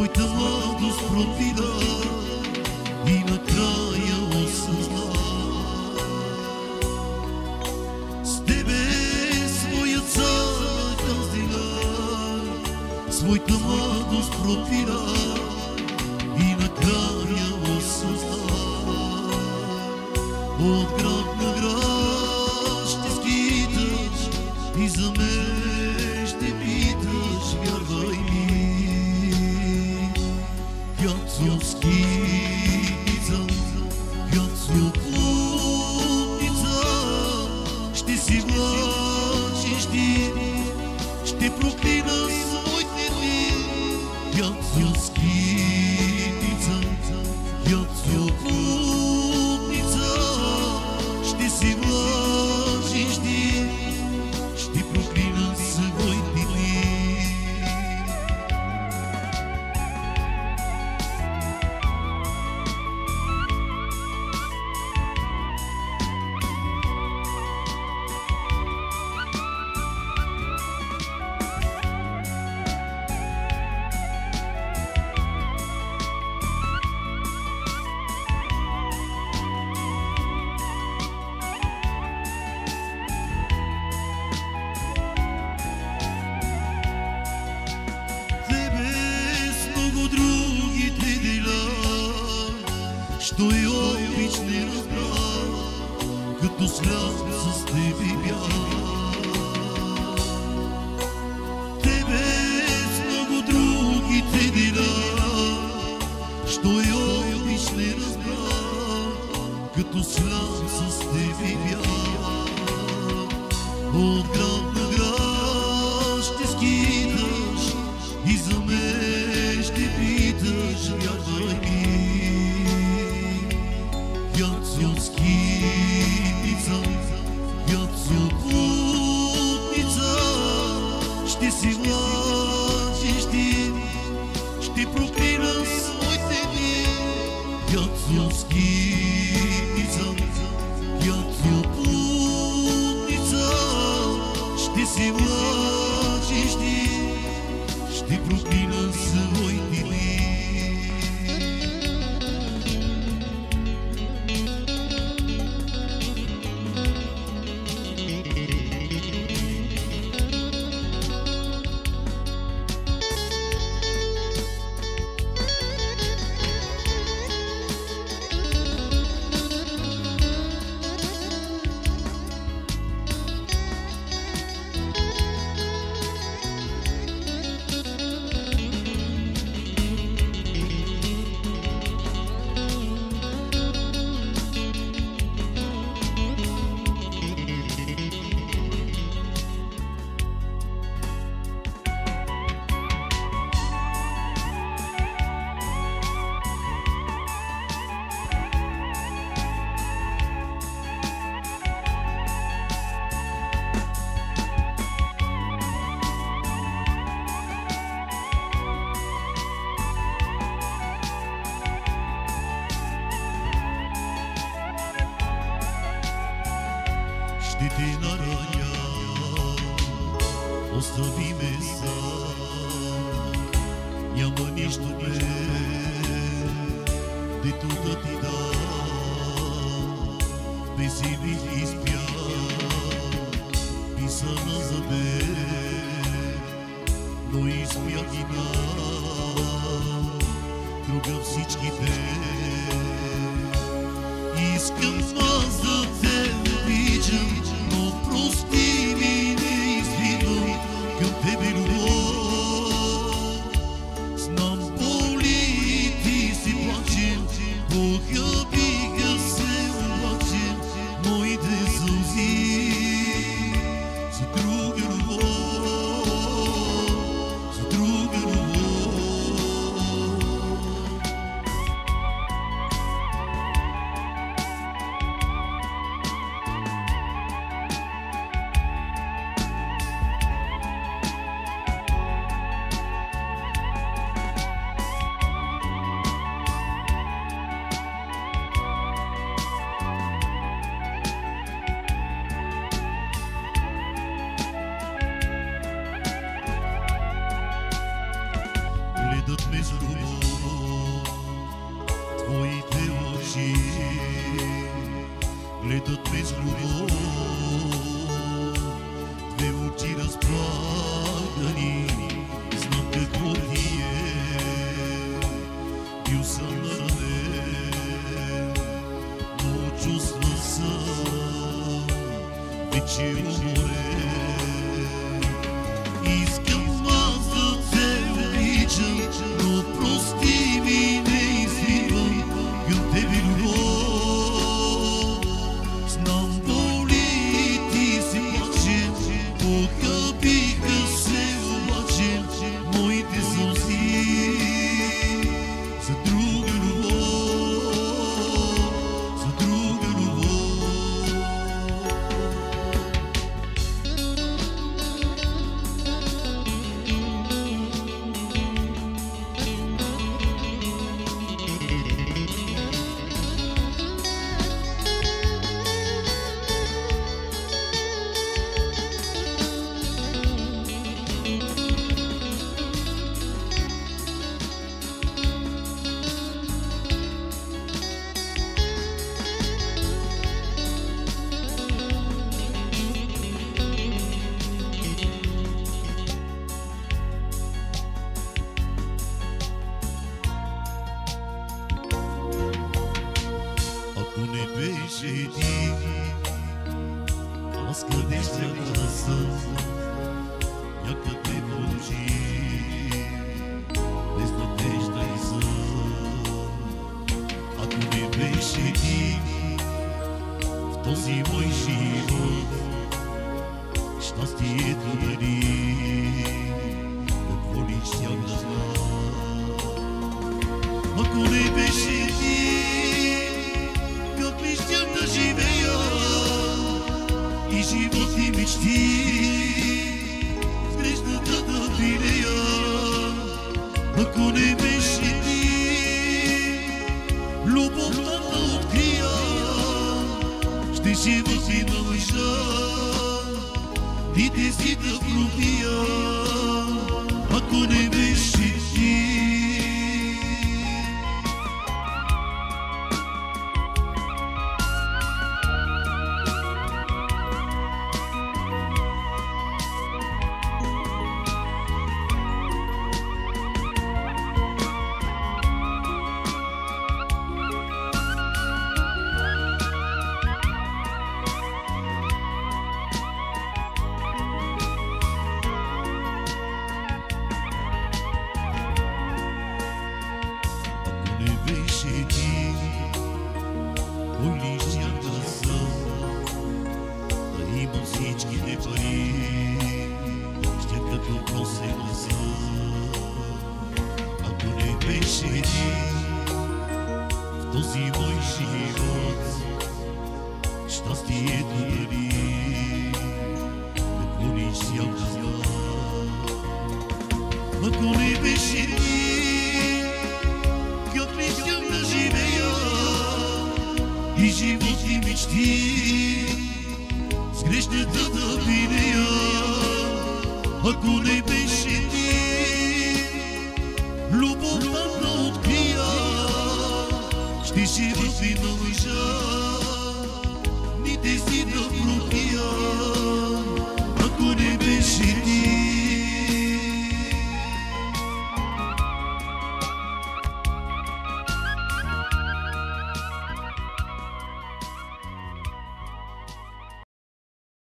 своята младост проклина и накрая осъзна. С тебе своя цар раздела, своята младост проклина и накрая осъзна. От град на град ще скиташ и за мен ще питаш, вярвай ми. Пяцо скитница, пяцо плутница, ще си влачиш ти, ще проклина своите дни. Пяцо скитница, пяцо плутница, ще си влачиш ти, ще проклина своите дни. Що и обич не разбра, като свят с тебе бях. Тебе с много другите дела, що и обич не разбра, като свят с тебе бях. От град на град ще скиташ и за мен ще питаш, вярвай ми. Пяцо скитница, пяцо плутница, ще си влачиш ти, ще проклина своите дни. Пяцо скитница, пяцо плутница, ще си влачиш ти, ще проклина своите дни. Ще те нараня, остави ме сам, няма нищо бе, дето да ти дам. Песни изпя, писана за теб, но изпя ги дам, друга всичките. Искам аз да те обичам, но прости ми, не изпитам към тебе любов. Знам боли, ти си плачем, Бога биха се обаче, моите сълзи за друга любов, за друга любов. живо море. Искам аз да те обичам, но прости ми, не изливам към тебе любов. Знам боли ти се плаче, похабиха се обаче моите сълзи за друга любов, за друга любов. Ако не беше ти, аз къде щях да съм? Някъде в очи, без надежда и сън. Ако не беше ти, в този мой живот, щастието дали, какво ли щях да знам? Ако не беше ти, как ли щях да живея и живот и мечти с грешната да пилея? Ако не беше ти, любовта да открия, щеше да си на лъжа дите си да пробия. Ако не беше ти, беше ти, кой ли щях да съм, да имам всичките пари, ще като просех да съм. Ако не беше ти, в този мой живот, щастието дали, какво ли щях да знам? Ако не беше ти, как ли щях да живея и живот и мечти с грешната да пилея? Ако не беше ти, любовта да открия, щеше да си на лъжа дните си